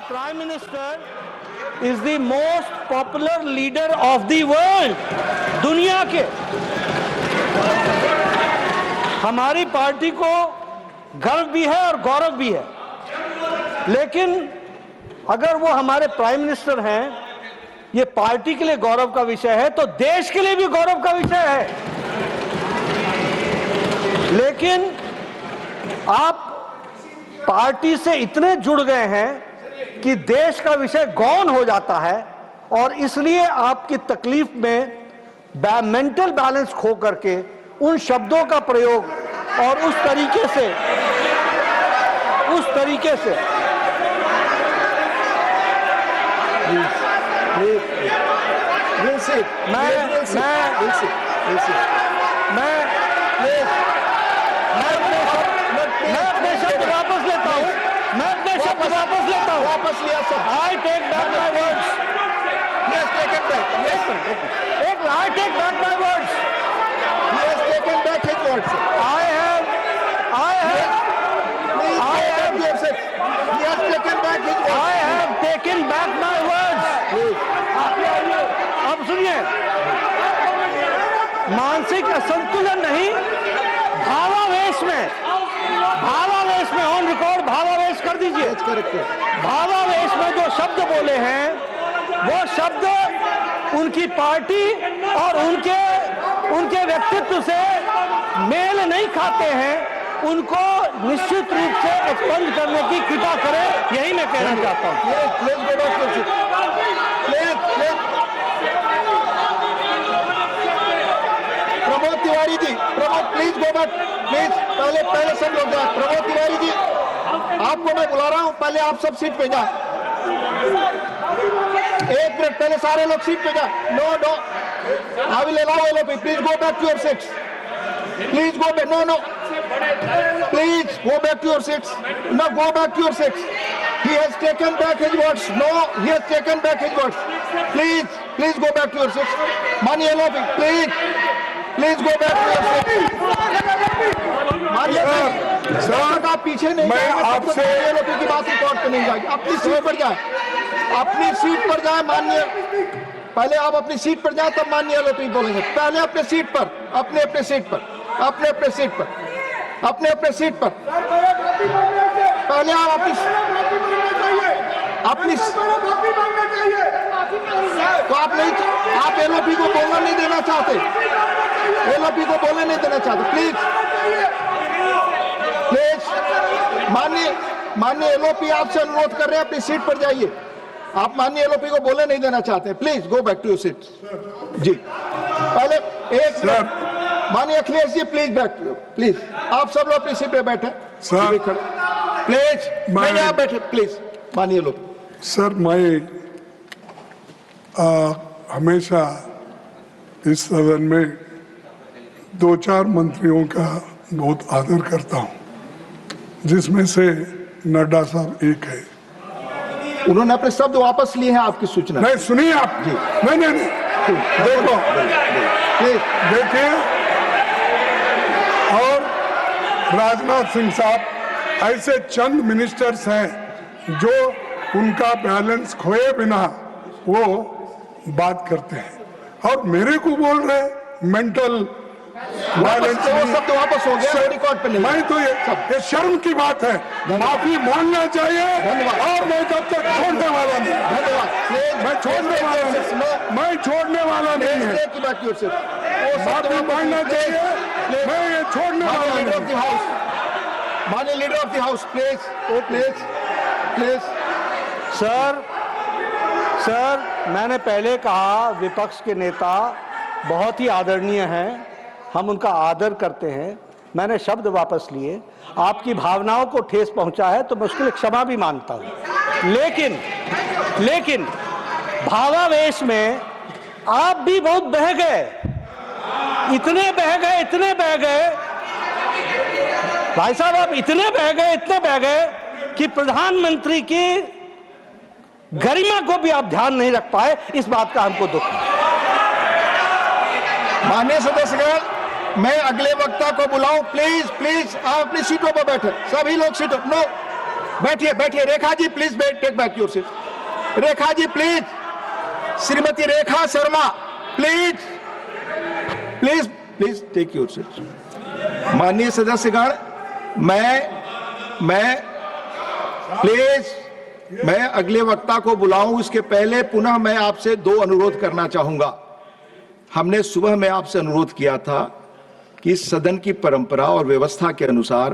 Prime Minister is the most popular leader of the world. दुनिया के हमारी party को गर्व भी है और गौरव भी है, लेकिन अगर वो हमारे प्राइम मिनिस्टर हैं, ये पार्टी के लिए गौरव का विषय है तो देश के लिए भी गौरव का विषय है। लेकिन आप पार्टी से इतने जुड़ गए हैं कि देश का विषय गौण हो जाता है और इसलिए आपकी तकलीफ में मेंटल बैलेंस खो करके उन शब्दों का प्रयोग और उस तरीके से वापस लिया सब। I take back my words. He has taken back. I take back my words. He has taken back his words. I have. He has taken back his words. I have taken back my words. अब सुनिए, मानसिक असंतुलन नहीं, भावावेश में on record भावावेश कर दीजिए। भावावेश में जो शब्द बोले हैं वो शब्द उनकी पार्टी और उनके व्यक्तित्व से मेल नहीं खाते हैं, उनको निश्चित रूप से एक्सपंज करने की कृपा करें, यही मैं कहना चाहता हूं। Pramod Tiwari ji, please go back, please. पहले सब लोग जाए। प्रमोद तिवारी जी, आपको मैं बुला रहा हूं, पहले आप सब सीट पे जाए। एक मिनट, पहले सारे लोग सीट पे जाए। No, I will allow LOP. Please go back to your seats. Please go back. No, please go back to your seats. No, go back to your seats. He has taken back his words. No, he has taken back his words. Please go back to your seats. Mani LOP, please go back to your seats. Mani sir, आप पीछे नहीं जाएंगे, आपसे LOP की बात record पे नहीं जाएगी। अपनी सीट पर जाए, अपनी सीट पर जाए। माननीय, पहले आप अपनी सीट पर जाए, तब माननीय LOP बोलेंगे। पहले अपने सीट पर, अपने सीट पर, अपने सीट पर, अपने सीट पर। पहले आप अपनी तो आप एलओपी को बोलना नहीं देना चाहते, एलओपी को बोलने नहीं देना चाहते। प्लीज माननीय एलओपी आपसे अनुरोध कर रहे हैं, अपनी सीट पर जाइए। आप माननीय एलओपी को बोलने नहीं देना चाहते, please go back to your seat. जी, पहले एक माननीय Akhilesh ji, please back, please आप सब लोग अपनी सीट पे बैठे सर, प्लीज। नहीं, आप बैठे प्लीज। माननीय लोग। सर, मैं हमेशा इस सदन में 2-4 मंत्रियों का बहुत आदर करता हूं, जिसमें से नड्डा साहब एक है। उन्होंने अपने शब्द वापस लिए हैं आपकी सूचना। नहीं, सुनिए आप जी। नहीं, देखो, देखिए, और राजनाथ सिंह साहब ऐसे चंद मिनिस्टर्स हैं जो उनका बैलेंस खोए बिना वो बात करते हैं और मेरे को बोल रहे मेंटल वायलेंस। वो शब्द वापस हो गया, रिकॉर्ड पे नहीं। मैं तो ये शर्म की बात है, माफी मांगना चाहिए। और मैं जब तक छोड़ने वाला नहीं, मैं छोड़ने वाला नहीं है। माफी मांगना चाहिए, मैं ये छोड़ने वाला नहीं। माननीय leader of the house, please. Sir, मैंने पहले कहा विपक्ष के नेता बहुत ही आदरणीय हैं, हम उनका आदर करते हैं। मैंने शब्द वापस लिए, आपकी भावनाओं को ठेस पहुंचा है तो मैं उसके लिए क्षमा भी मांगता हूं। लेकिन भावावेश में आप भी बहुत बह गए, इतने बह गए भाई साहब, आप इतने बह गए कि प्रधानमंत्री की गरिमा को भी आप ध्यान नहीं रख पाए। इस बात का हमको दुख है। माननीय सदस्यगण, मैं अगले वक्ता को बुलाऊं। प्लीज आप अपनी सीटों पर बैठे, सभी लोग सीटों। नो, बैठिए बैठिए, Rekha ji please take back your seat. Rekha ji please, Shrimati Rekha Sharma please please please take your seat. माननीय सदस्यगण, मैं अगले वक्ता को बुलाऊं इसके पहले पुनः मैं आपसे दो अनुरोध करना चाहूंगा। हमने सुबह में आपसे अनुरोध किया था कि सदन की परंपरा और व्यवस्था के अनुसार